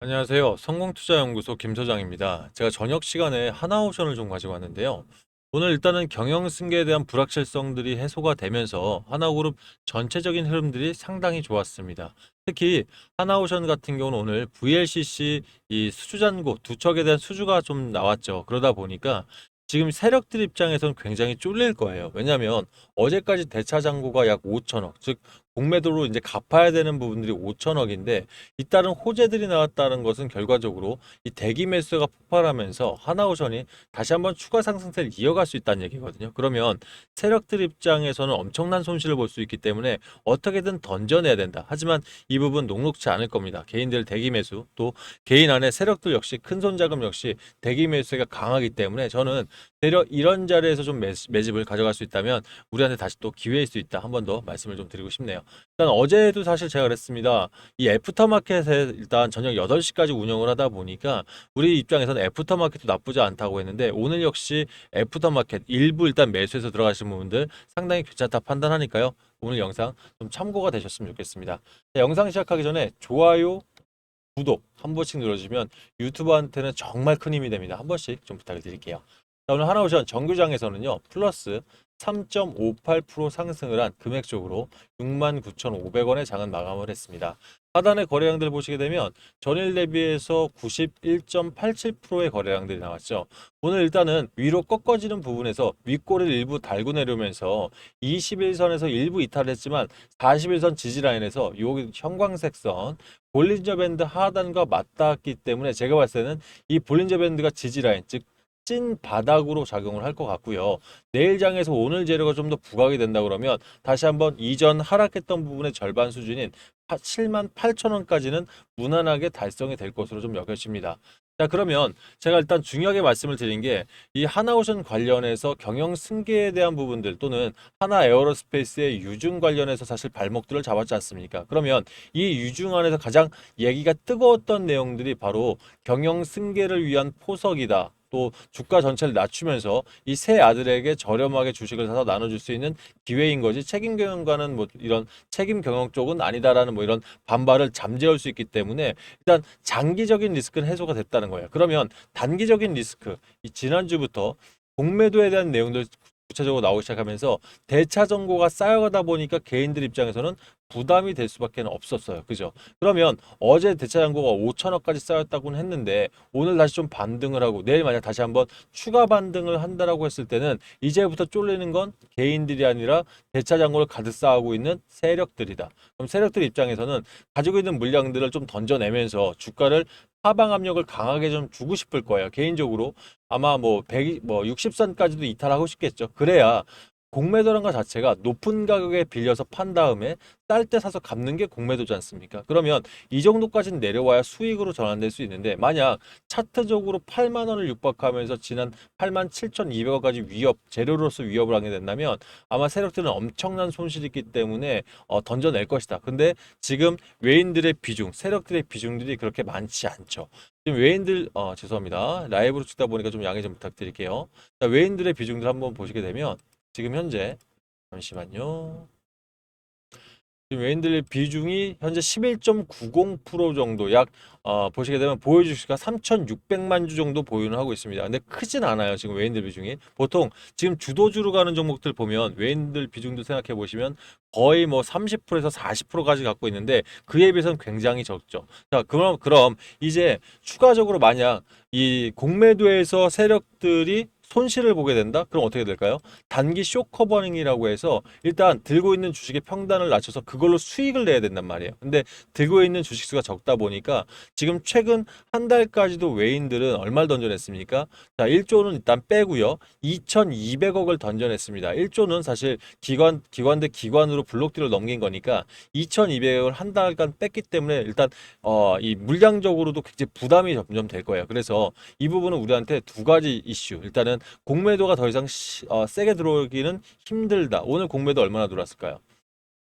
안녕하세요. 성공투자연구소 김소장입니다. 제가 저녁 시간에 하나오션을 좀 가지고 왔는데요. 오늘 일단은 경영승계에 대한 불확실성들이 해소가 되면서 하나그룹 전체적인 흐름들이 상당히 좋았습니다. 특히 하나오션 같은 경우는 오늘 VLCC 이 수주잔고 두 척에 대한 수주가 좀 나왔죠. 그러다 보니까 지금 세력들 입장에서는 굉장히 쫄릴 거예요. 왜냐하면 어제까지 대차 잔고가 약 5천억, 즉 공매도로 이제 갚아야 되는 부분들이 5천억인데 잇따른 호재들이 나왔다는 것은 결과적으로 이 대기 매수가 폭발하면서 하나오션이 다시 한번 추가 상승세를 이어갈 수 있다는 얘기거든요. 그러면 세력들 입장에서는 엄청난 손실을 볼 수 있기 때문에 어떻게든 던져내야 된다. 하지만 이 부분 녹록지 않을 겁니다. 개인들 대기 매수 또 개인 안에 세력들 역시 큰 손자금 역시 대기 매수가 강하기 때문에 저는 되려 이런 자리에서 좀 매집을 가져갈 수 있다면 우리한테 다시 또 기회일 수 있다. 한 번 더 말씀을 좀 드리고 싶네요. 일단 어제도 사실 제가 그랬습니다. 이 애프터마켓에 일단 저녁 8시까지 운영을 하다 보니까 우리 입장에서는 애프터마켓도 나쁘지 않다고 했는데 오늘 역시 애프터마켓 일부 일단 매수해서 들어가시는 분들 상당히 괜찮다 판단하니까요. 오늘 영상 좀 참고가 되셨으면 좋겠습니다. 자, 영상 시작하기 전에 좋아요, 구독 한 번씩 눌러주시면 유튜버한테는 정말 큰 힘이 됩니다. 한 번씩 좀 부탁을 드릴게요. 자, 오늘 하나오션 정규장에서는요. 플러스 3.58% 상승을 한 금액적으로 69,500원의 장은 마감을 했습니다. 하단의 거래량들 보시게 되면 전일 대비해서 91.87%의 거래량들이 나왔죠. 오늘 일단은 위로 꺾어지는 부분에서 윗꼬리를 일부 달고 내려오면서 21선에서 일부 이탈을 했지만 41선 지지라인에서 요 형광색 선 볼린저 밴드 하단과 맞닿았기 때문에 제가 봤을 때는 이 볼린저 밴드가 지지라인 즉 찐 바닥으로 작용을 할 것 같고요. 내일 장에서 오늘 재료가 좀 더 부각이 된다 그러면 다시 한번 이전 하락했던 부분의 절반 수준인 7만 8천 원까지는 무난하게 달성이 될 것으로 좀 여겨집니다. 자, 그러면 제가 일단 중요하게 말씀을 드린 게 이 하나오션 관련해서 경영 승계에 대한 부분들 또는 하나 에어로스페이스의 유증 관련해서 사실 발목들을 잡았지 않습니까? 그러면 이 유증 안에서 가장 얘기가 뜨거웠던 내용들이 바로 경영 승계를 위한 포석이다. 또 주가 전체를 낮추면서 이 세 아들에게 저렴하게 주식을 사서 나눠줄 수 있는 기회인 거지 책임 경영과는 뭐 이런 책임 경영 쪽은 아니다라는 뭐 이런 반발을 잠재울 수 있기 때문에 일단 장기적인 리스크는 해소가 됐다는 거예요. 그러면 단기적인 리스크 이 지난주부터 공매도에 대한 내용들 구체적으로 나오기 시작하면서 대차 정보가 쌓여가다 보니까 개인들 입장에서는 부담이 될 수밖에 없었어요. 그죠? 그러면 어제 대차 잔고가 5천억까지 쌓였다고는 했는데 오늘 다시 좀 반등을 하고 내일 만약 다시 한번 추가 반등을 한다라고 했을 때는 이제부터 쫄리는 건 개인들이 아니라 대차 잔고를 가득 쌓고 있는 세력들이다. 그럼 세력들 입장에서는 가지고 있는 물량들을 좀 던져내면서 주가를 하방 압력을 강하게 좀 주고 싶을 거예요. 개인적으로 아마 뭐 100, 뭐 60선까지도 이탈하고 싶겠죠. 그래야 공매도라는 것 자체가 높은 가격에 빌려서 판 다음에 쌀 때 사서 갚는 게 공매도지 않습니까? 그러면 이 정도까지는 내려와야 수익으로 전환될 수 있는데 만약 차트적으로 8만 원을 육박하면서 지난 8만 7,200원까지 위협, 재료로서 위협을 하게 된다면 아마 세력들은 엄청난 손실이 있기 때문에 던져낼 것이다. 근데 지금 외인들의 비중, 세력들의 비중들이 그렇게 많지 않죠. 지금 외인들 죄송합니다. 라이브로 찍다 보니까 좀 양해 좀 부탁드릴게요. 자, 외인들의 비중들 한번 보시게 되면 지금 현재 잠시만요. 지금 외인들의 비중이 현재 11.90% 정도 약 보시게 되면 보유 주식가 3,600만 주 정도 보유는 하고 있습니다. 근데 크진 않아요. 지금 외인들 비중이. 보통 지금 주도주로 가는 종목들 보면 외인들 비중도 생각해 보시면 거의 뭐 30%에서 40%까지 갖고 있는데 그에 비해서는 굉장히 적죠. 자, 그럼 이제 추가적으로 만약 이 공매도에서 세력들이 손실을 보게 된다? 그럼 어떻게 될까요? 단기 쇼커버닝이라고 해서 일단 들고 있는 주식의 평단을 낮춰서 그걸로 수익을 내야 된단 말이에요. 근데 들고 있는 주식 수가 적다 보니까 지금 최근 한 달까지도 외인들은 얼마를 던져냈습니까? 자, 1조는 일단 빼고요. 2,200억을 던져냈습니다. 1조는 사실 기관 대 기관으로 블록딜을 넘긴 거니까 2,200억을 한 달간 뺐기 때문에 일단 이 물량적으로도 굉장히 부담이 점점 될 거예요. 그래서 이 부분은 우리한테 두 가지 이슈. 일단은 공매도가 더 이상 세게 들어오기는 힘들다. 오늘 공매도 얼마나 들어왔을까요?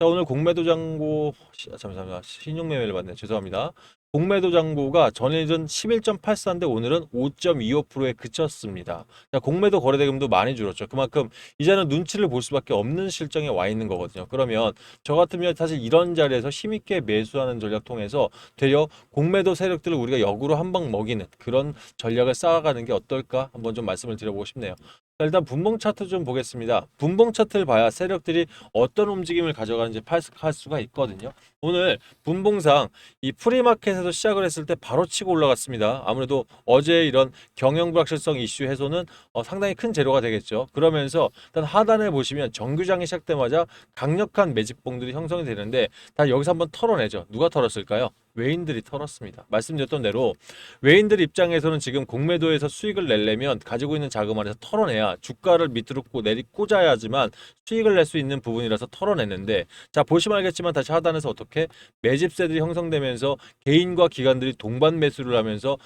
자, 오늘 공매도 잔고 잠시만요. 신용매매를 받네. 죄송합니다. 공매도 잔고가 전일은 11.84인데 오늘은 5.25%에 그쳤습니다. 자, 공매도 거래대금도 많이 줄었죠. 그만큼 이제는 눈치를 볼 수밖에 없는 실정에 와 있는 거거든요. 그러면 저 같으면 사실 이런 자리에서 힘있게 매수하는 전략 통해서 되려 공매도 세력들을 우리가 역으로 한 방 먹이는 그런 전략을 쌓아가는 게 어떨까 한번 좀 말씀을 드려보고 싶네요. 자, 일단 분봉 차트 좀 보겠습니다. 분봉 차트를 봐야 세력들이 어떤 움직임을 가져가는지 파악할 수가 있거든요. 오늘 분봉상 이 프리마켓에서 시작을 했을 때 바로 치고 올라갔습니다. 아무래도 어제 이런 경영 불확실성 이슈 해소는 상당히 큰 재료가 되겠죠. 그러면서 일단 하단에 보시면 정규장이 시작되자마자 강력한 매집봉들이 형성이 되는데 다 여기서 한번 털어내죠. 누가 털었을까요? 외인들이 털었습니다. 말씀드렸던 대로 외인들 입장에서는 지금 공매도에서 수익을 내려면 가지고 있는 자금 안에서 털어내야 주가를 밑으로 내리 꽂아야지만 수익을 낼 수 있는 부분이라서 털어냈는데 자 보시면 알겠지만 다시 하단에서 어떻게 매집세들이 형성되면서 개인과 기관들이 동반 매수를 하면서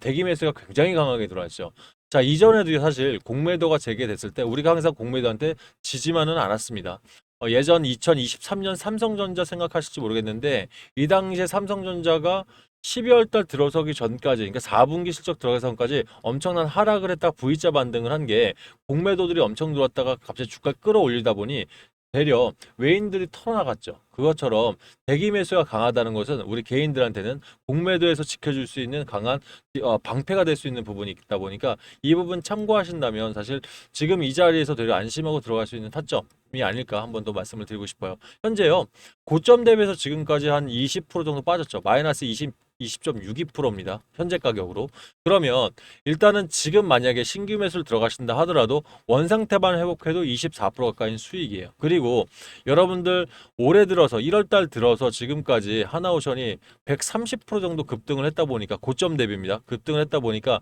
대기 매수가 굉장히 강하게 들어왔죠. 자 이전에도 사실 공매도가 재개됐을 때 우리가 항상 공매도한테 지지만은 않았습니다. 예전 2023년 삼성전자 생각하실지 모르겠는데 이 당시에 삼성전자가 12월 달 들어서기 전까지 그러니까 4분기 실적 들어가기 전까지 엄청난 하락을 했다 V자 반등을 한 게 공매도들이 엄청 들어왔다가 갑자기 주가 끌어올리다 보니 되려 외인들이 털어나갔죠. 그것처럼 대기 매수가 강하다는 것은 우리 개인들한테는 공매도에서 지켜줄 수 있는 강한 방패가 될 수 있는 부분이 있다 보니까 이 부분 참고하신다면 사실 지금 이 자리에서 되려 안심하고 들어갈 수 있는 타점이 아닐까 한번 더 말씀을 드리고 싶어요. 현재요. 고점 대비해서 지금까지 한 20% 정도 빠졌죠. 마이너스 20.62%입니다. 현재 가격으로. 그러면 일단은 지금 만약에 신규 매수를 들어가신다 하더라도 원상태만 회복해도 24% 가까이인 수익이에요. 그리고 여러분들 올해 들어서 1월 달 들어서 지금까지 하나오션이 130% 정도 급등을 했다 보니까 고점 대비입니다. 급등을 했다 보니까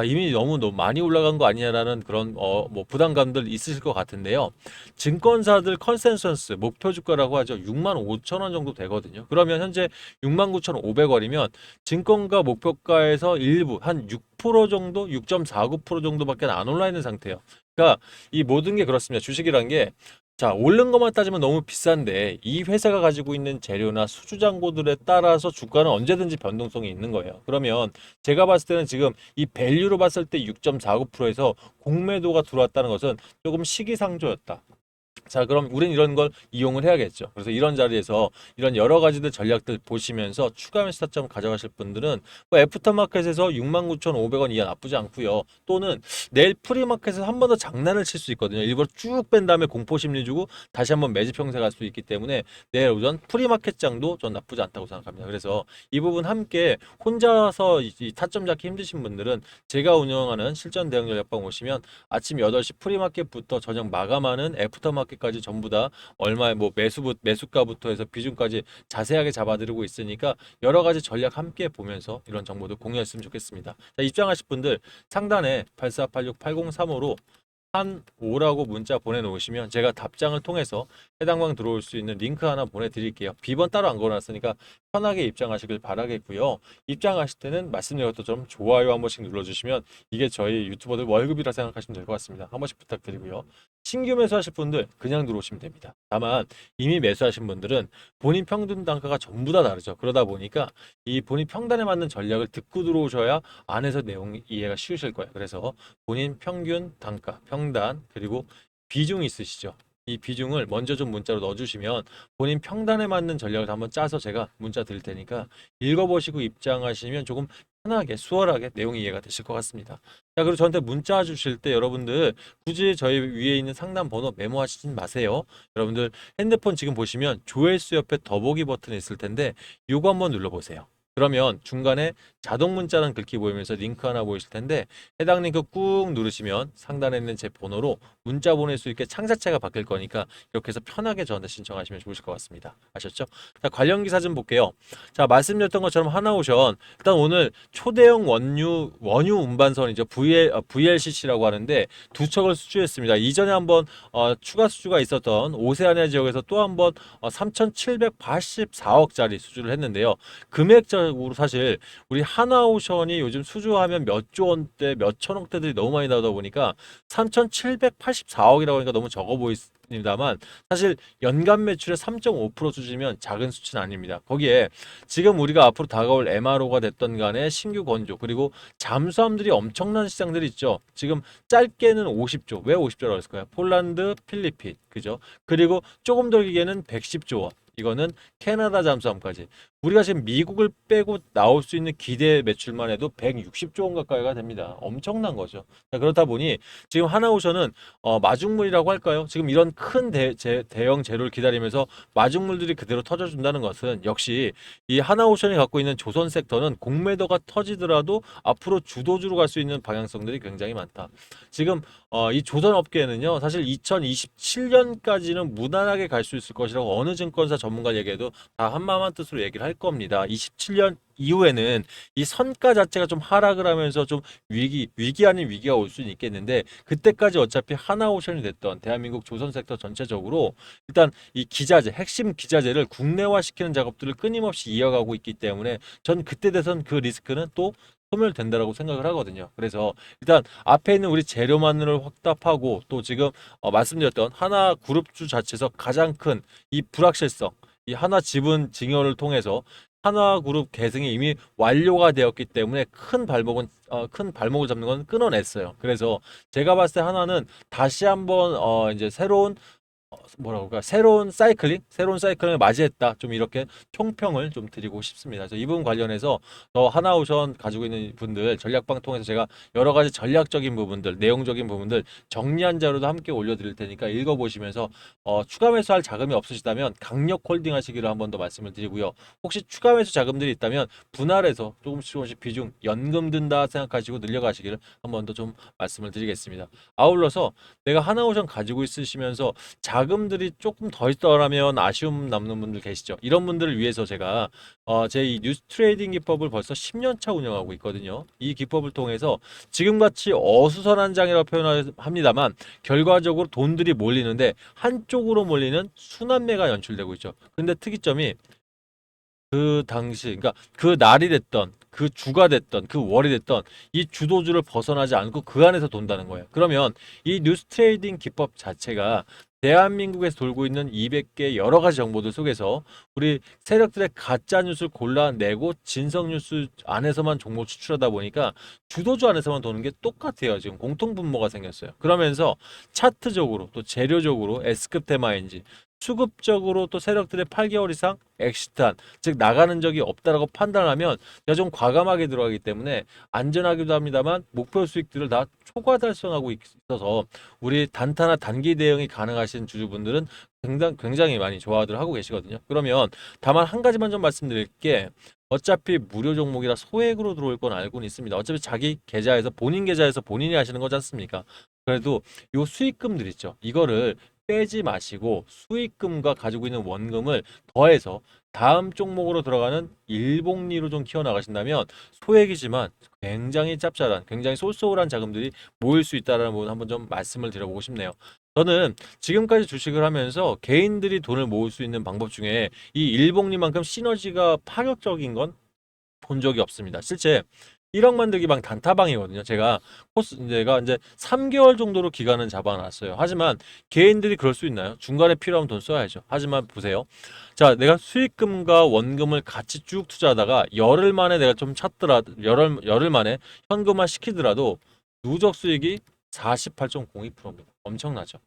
이미 너무 많이 올라간 거 아니냐라는 그런 뭐 부담감들 있으실 것 같은데요. 증권사들 컨센서스 목표 주가라고 하죠. 6만 5천 원 정도 되거든요. 그러면 현재 6만 9,500원이면 증권가 목표가에서 일부 한 6% 정도, 6.49% 정도밖에 안 올라 있는 상태예요. 그러니까 이 모든 게 그렇습니다. 주식이란 게 자, 오른 것만 따지면 너무 비싼데 이 회사가 가지고 있는 재료나 수주 잔고들에 따라서 주가는 언제든지 변동성이 있는 거예요. 그러면 제가 봤을 때는 지금 이 밸류로 봤을 때 6.49%에서 공매도가 들어왔다는 것은 조금 시기상조였다. 자, 그럼 우린 이런 걸 이용을 해야겠죠. 그래서 이런 자리에서 이런 여러 가지들 전략들 보시면서 추가 매수 타점 가져가실 분들은 뭐 애프터마켓에서 69,500원 이하 나쁘지 않고요. 또는 내일 프리마켓에서 한 번 더 장난을 칠 수 있거든요. 일부러 쭉 뺀 다음에 공포 심리 주고 다시 한번 매집 형태 갈 수 있기 때문에 내일 오전 프리마켓장도 전 나쁘지 않다고 생각합니다. 그래서 이 부분 함께 혼자서 이 타점 잡기 힘드신 분들은 제가 운영하는 실전 대응 전략방 오시면 아침 8시 프리마켓부터 저녁 마감하는 애프터마켓까지 전부 다 얼마의 뭐 매수가부터 해서 비중까지 자세하게 잡아드리고 있으니까 여러 가지 전략 함께 보면서 이런 정보도 공유했으면 좋겠습니다. 자, 입장하실 분들 상단에 8486-8035로 한 5라고 문자 보내놓으시면 제가 답장을 통해서 해당 방 들어올 수 있는 링크 하나 보내드릴게요. 비번 따로 안 걸어놨으니까 편하게 입장하시길 바라겠고요. 입장하실 때는 말씀드린 것처럼 좋아요 한 번씩 눌러주시면 이게 저희 유튜버들 월급이라 생각하시면 될 것 같습니다. 한 번씩 부탁드리고요. 신규 매수하실 분들 그냥 들어오시면 됩니다. 다만 이미 매수하신 분들은 본인 평균 단가가 전부 다 다르죠. 그러다 보니까 이 본인 평단에 맞는 전략을 듣고 들어오셔야 안에서 내용 이해가 쉬우실 거예요. 그래서 본인 평균 단가, 평단 그리고 비중이 있으시죠. 이 비중을 먼저 좀 문자로 넣어주시면 본인 평단에 맞는 전략을 한번 짜서 제가 문자 드릴 테니까 읽어보시고 입장하시면 조금 편하게 수월하게 내용이 이해가 되실 것 같습니다. 자, 그리고 저한테 문자 주실 때 여러분들 굳이 저희 위에 있는 상담 번호 메모하시진 마세요. 여러분들 핸드폰 지금 보시면 조회수 옆에 더보기 버튼이 있을 텐데 요거 한번 눌러보세요. 그러면 중간에 자동 문자란 글귀 보이면서 링크 하나 보이실 텐데 해당 링크 꾹 누르시면 상단에 있는 제 번호로 문자 보낼 수 있게 창 자체가 바뀔 거니까 이렇게 해서 편하게 저한테 신청하시면 좋으실 것 같습니다. 아셨죠? 자, 관련 기사 좀 볼게요. 자, 말씀드렸던 것처럼 하나오션 일단 오늘 초대형 원유 운반선이죠. VLCC라고 하는데 두 척을 수주했습니다. 이전에 한번 추가 수주가 있었던 오세아니아 지역에서 또 한번 3,784억짜리 수주를 했는데요. 금액적으로 사실 우리 하나오션이 요즘 수주하면 몇 조 원대, 몇 천억대들이 너무 많이 나오다 보니까 3,784억이라고 하니까 너무 적어 보입니다만 사실 연간 매출의 3.5% 수준이면 작은 수치는 아닙니다. 거기에 지금 우리가 앞으로 다가올 MRO가 됐던 간에 신규 건조 그리고 잠수함들이 엄청난 시장들이 있죠. 지금 짧게는 50조. 왜 50조라고 했을까요? 폴란드, 필리핀. 그죠? 그리고 조금 더 길게는 110조 원. 이거는 캐나다 잠수함까지. 우리가 지금 미국을 빼고 나올 수 있는 기대 매출만 해도 160조 원 가까이가 됩니다. 엄청난 거죠. 자, 그렇다 보니 지금 하나오션은 마중물이라고 할까요? 지금 이런 큰 대형 재료를 기다리면서 마중물들이 그대로 터져준다는 것은 역시 이 하나오션이 갖고 있는 조선 섹터는 공매도가 터지더라도 앞으로 주도주로 갈 수 있는 방향성들이 굉장히 많다. 지금 이 조선 업계는요, 사실 2027년까지는 무난하게 갈 수 있을 것이라고 어느 증권사 전문가 얘기해도 다 한마음 한뜻으로 얘기를 할 겁니다. 27년 이후에는 이 선가 자체가 좀 하락을 하면서 좀 위기 아닌 위기가 올 수는 있겠는데 그때까지 어차피 하나오션이 됐던 대한민국 조선 섹터 전체적으로 일단 이 기자재, 핵심 기자재를 국내화시키는 작업들을 끊임없이 이어가고 있기 때문에 전 그때 돼선 그 리스크는 또 소멸된다라고 생각을 하거든요. 그래서 일단 앞에 있는 우리 재료만을 확답하고 또 지금 말씀드렸던 하나 그룹주 자체에서 가장 큰 이 불확실성, 이 하나 지분 증여를 통해서 하나그룹 계승이 이미 완료가 되었기 때문에 큰 발목을 잡는 건 끊어냈어요. 그래서 제가 봤을 때 하나는 다시 한번 이제 뭐라고 할까 새로운 사이클을 맞이했다. 좀 이렇게 총평을 좀 드리고 싶습니다. 그래서 이 부분 관련해서 더 하나오션 가지고 있는 분들 전략방 통해서 제가 여러 가지 전략적인 부분들, 내용적인 부분들 정리한 자료도 함께 올려드릴 테니까 읽어보시면서 추가 매수할 자금이 없으시다면 강력 홀딩 하시기를 한 번 더 말씀을 드리고요. 혹시 추가 매수 자금들이 있다면 분할해서 조금씩 비중 연금 든다 생각하시고 늘려가시기를 한 번 더 좀 말씀을 드리겠습니다. 아울러서 내가 하나오션 가지고 있으시면서 자금들이 조금 더 있더라면 아쉬움 남는 분들 계시죠. 이런 분들을 위해서 제가 제 이 뉴스 트레이딩 기법을 벌써 10년 차 운영하고 있거든요. 이 기법을 통해서 지금같이 어수선한 장이라고 표현합니다만 결과적으로 돈들이 몰리는데 한쪽으로 몰리는 순환매가 연출되고 있죠. 근데 특이점이 그 당시, 그러니까 그 날이 됐던, 그 주가 됐던, 그 월이 됐던 이 주도주를 벗어나지 않고 그 안에서 돈다는 거예요. 그러면 이 뉴스 트레이딩 기법 자체가 대한민국에서 돌고 있는 200개 여러 가지 정보들 속에서 우리 세력들의 가짜 뉴스를 골라내고 진성 뉴스 안에서만 종목 추출하다 보니까 주도주 안에서만 도는 게 똑같아요. 지금 공통 분모가 생겼어요. 그러면서 차트적으로 또 재료적으로 S급 테마인지 수급적으로 또 세력들의 8개월 이상 엑시트한 즉 나가는 적이 없다라고 판단하면 내가 좀 과감하게 들어가기 때문에 안전하기도 합니다만 목표 수익들을 다 초과 달성하고 있어서 우리 단타나 단기 대응이 가능하신 주주분들은 굉장히 많이 좋아들 하고 계시거든요. 그러면 다만 한 가지만 좀 말씀드릴 게 어차피 무료 종목이라 소액으로 들어올 건 알고는 있습니다. 어차피 자기 계좌에서 본인 계좌에서 본인이 하시는 거지 않습니까? 그래도 요 수익금들 있죠. 이거를 빼지 마시고 수익금과 가지고 있는 원금을 더해서 다음 종목으로 들어가는 일복리로 좀 키워나가신다면 소액이지만 굉장히 짭짤한, 굉장히 쏠쏠한 자금들이 모일 수 있다는 부분 한번 좀 말씀을 드려보고 싶네요. 저는 지금까지 주식을 하면서 개인들이 돈을 모을 수 있는 방법 중에 이 일복리만큼 시너지가 파격적인 건 본 적이 없습니다. 실제 1억 만들기 방 단타방이거든요. 제가 이제 3개월 정도로 기간은 잡아놨어요. 하지만 개인들이 그럴 수 있나요? 중간에 필요하면 돈 써야죠. 하지만 보세요. 자, 내가 수익금과 원금을 같이 쭉 투자하다가 열흘 만에 내가 좀 열흘 만에 현금화 시키더라도 누적 수익이 48.02%입니다. 엄청나죠.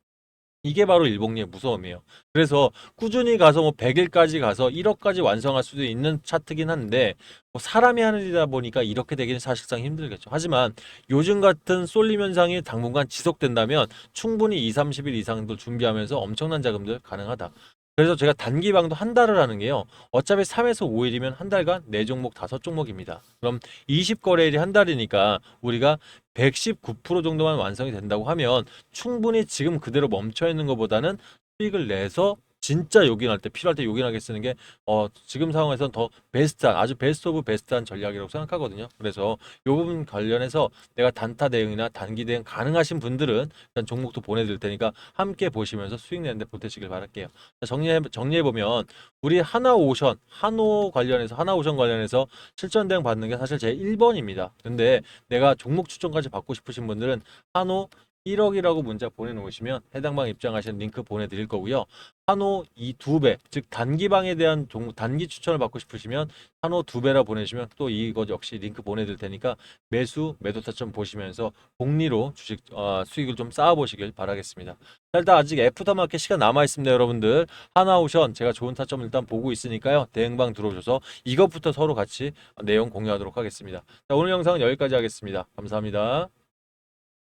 이게 바로 일복리의 무서움이에요. 그래서 꾸준히 가서 뭐 100일까지 가서 1억까지 완성할 수도 있는 차트긴 한데 뭐 사람이 하는 일이다 보니까 이렇게 되기는 사실상 힘들겠죠. 하지만 요즘 같은 쏠림 현상이 당분간 지속된다면 충분히 2, 30일 이상도 준비하면서 엄청난 자금들 가능하다. 그래서 제가 단기방도 한 달을 하는 게요. 어차피 3에서 5일이면 한 달간 4종목, 5종목입니다. 그럼 20거래일이 한 달이니까 우리가 119% 정도만 완성이 된다고 하면 충분히 지금 그대로 멈춰 있는 것보다는 수익을 내서 진짜 요긴할 때, 필요할 때 요긴하게 쓰는 게 지금 상황에서는 더 베스트한, 아주 베스트 오브 베스트한 전략이라고 생각하거든요. 그래서 요 부분 관련해서 내가 단타 대응이나 단기 대응 가능하신 분들은 일단 종목도 보내드릴 테니까 함께 보시면서 수익 내는데 보태시길 바랄게요. 자, 정리해 보면 우리 하나오션 관련해서 실전 대응 받는 게 사실 제 1번입니다. 근데 내가 종목 추천까지 받고 싶으신 분들은 한호 1억이라고 문자 보내놓으시면 해당 방 입장하시는 링크 보내드릴 거고요. 한호 이 2배, 즉 단기방에 대한 단기 추천을 받고 싶으시면 한호 2배라 보내시면 또 이것 역시 링크 보내드릴 테니까 매수, 매도 타점 보시면서 복리로 주식 수익을 좀 쌓아보시길 바라겠습니다. 자, 일단 아직 애프터마켓 시간 남아 있습니다, 여러분들. 하나오션 제가 좋은 타점 일단 보고 있으니까요. 대응방 들어오셔서 이것부터 서로 같이 내용 공유하도록 하겠습니다. 자, 오늘 영상은 여기까지 하겠습니다. 감사합니다.